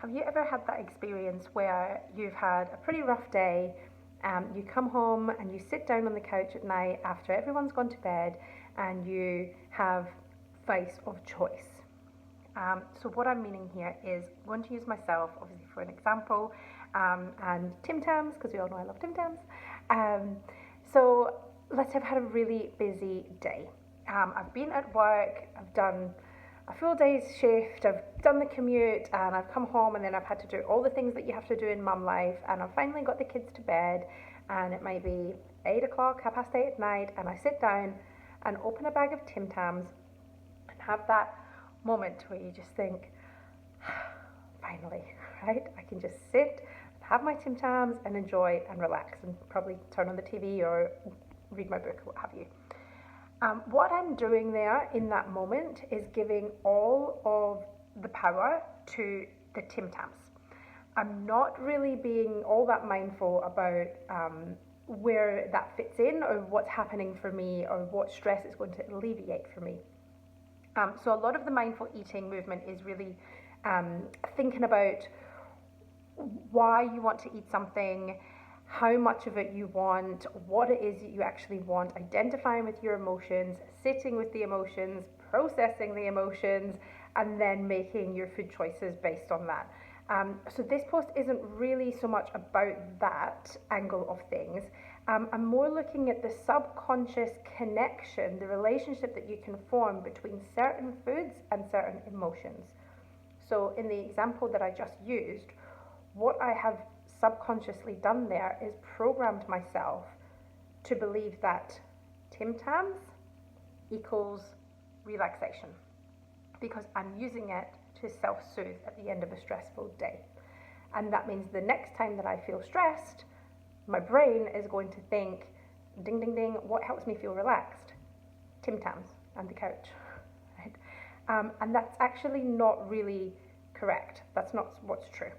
Have you ever had that experience where you've had a pretty rough day, you come home and you sit down on the couch at night after everyone's gone to bed and you have vice of choice? So what I'm meaning here is I'm going to use myself obviously for an example, and Tim Tams, because we all know I love Tim Tams. So let's say I've had a really busy day. I've been at work, I've done a full day's shift, I've done the commute, and I've come home, and then I've had to do all the things that you have to do in mum life, and I've finally got the kids to bed, and it might be 8 o'clock, 8:30 at night, and I sit down and open a bag of Tim Tams and have that moment where you just think, finally, right? I can just sit, have my Tim Tams and enjoy and relax and probably turn on the TV or read my book, what have you. What I'm doing there in that moment is giving all of the power to the Tim Tams. I'm not really being all that mindful about where that fits in or what's happening for me or what stress it's going to alleviate for me. So a lot of the mindful eating movement is really thinking about why you want to eat something, how much of it you want, what it is that you actually want, identifying with your emotions, sitting with the emotions, processing the emotions, and then making your food choices based on that. So this post isn't really so much about that angle of things. I'm more looking at the subconscious connection, the relationship that you can form between certain foods and certain emotions. So in the example that I just used, what I have subconsciously done there is programmed myself to believe that Tim Tams equals relaxation, because I'm using it to self-soothe at the end of a stressful day. And that means the next time that I feel stressed, my brain is going to think, ding, ding, ding, what helps me feel relaxed? Tim Tams and the couch, right? And that's actually not really correct. That's not what's true.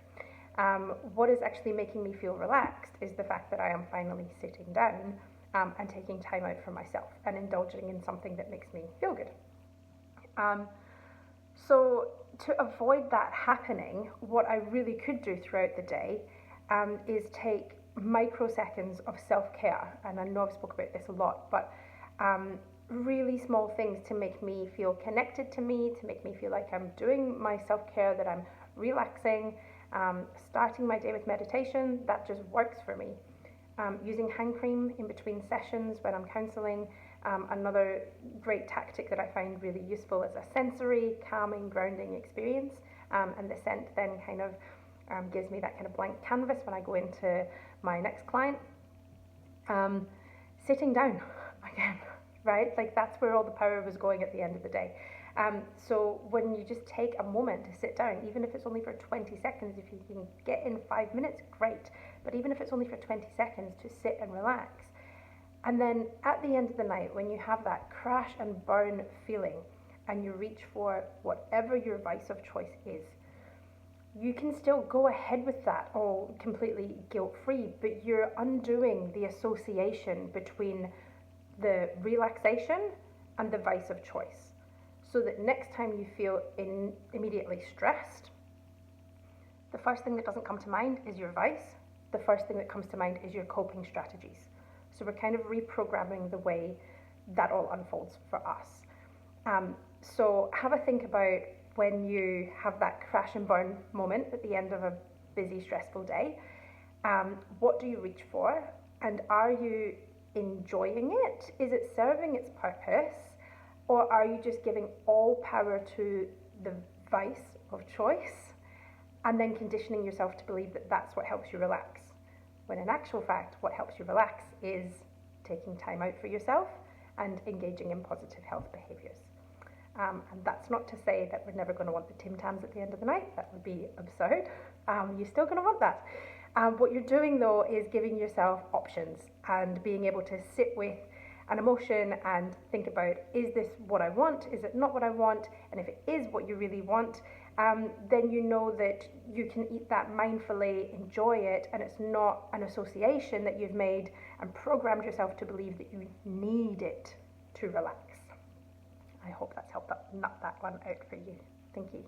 What is actually making me feel relaxed is the fact that I am finally sitting down and taking time out for myself and indulging in something that makes me feel good. So to avoid that happening, what I really could do throughout the day is take microseconds of self-care. And I know I've spoken about this a lot, but really small things to make me feel connected to me, to make me feel like I'm doing my self-care, that I'm relaxing. Starting my day with meditation, that just works for me. Using hand cream in between sessions when I'm counselling, another great tactic that I find really useful is a sensory, calming, grounding experience, and the scent then kind of gives me that kind of blank canvas when I go into my next client. Sitting down again, right? Like that's where all the power was going at the end of the day. So when you just take a moment to sit down, even if it's only for 20 seconds, if you can get in 5 minutes, great. But even if it's only for 20 seconds, to sit and relax. And then at the end of the night, when you have that crash and burn feeling and you reach for whatever your vice of choice is, you can still go ahead with that all completely guilt-free, but you're undoing the association between the relaxation and the vice of choice. So that next time you feel immediately stressed, the first thing that doesn't come to mind is your vice. The first thing that comes to mind is your coping strategies. So we're kind of reprogramming the way that all unfolds for us. So have a think about when you have that crash and burn moment at the end of a busy, stressful day. What do you reach for? And are you enjoying it? Is it serving its purpose? Or are you just giving all power to the vice of choice and then conditioning yourself to believe that that's what helps you relax? When in actual fact, what helps you relax is taking time out for yourself and engaging in positive health behaviours. And that's not to say that we're never going to want the Tim Tams at the end of the night. That would be absurd. You're still going to want that. What you're doing though is giving yourself options and being able to sit with an emotion and think about, is this what I want? Is it not what I want? And if it is what you really want, then you know that you can eat that mindfully, enjoy it, and it's not an association that you've made and programmed yourself to believe that you need it to relax. I hope that's helped nut that one out for you. Thank you.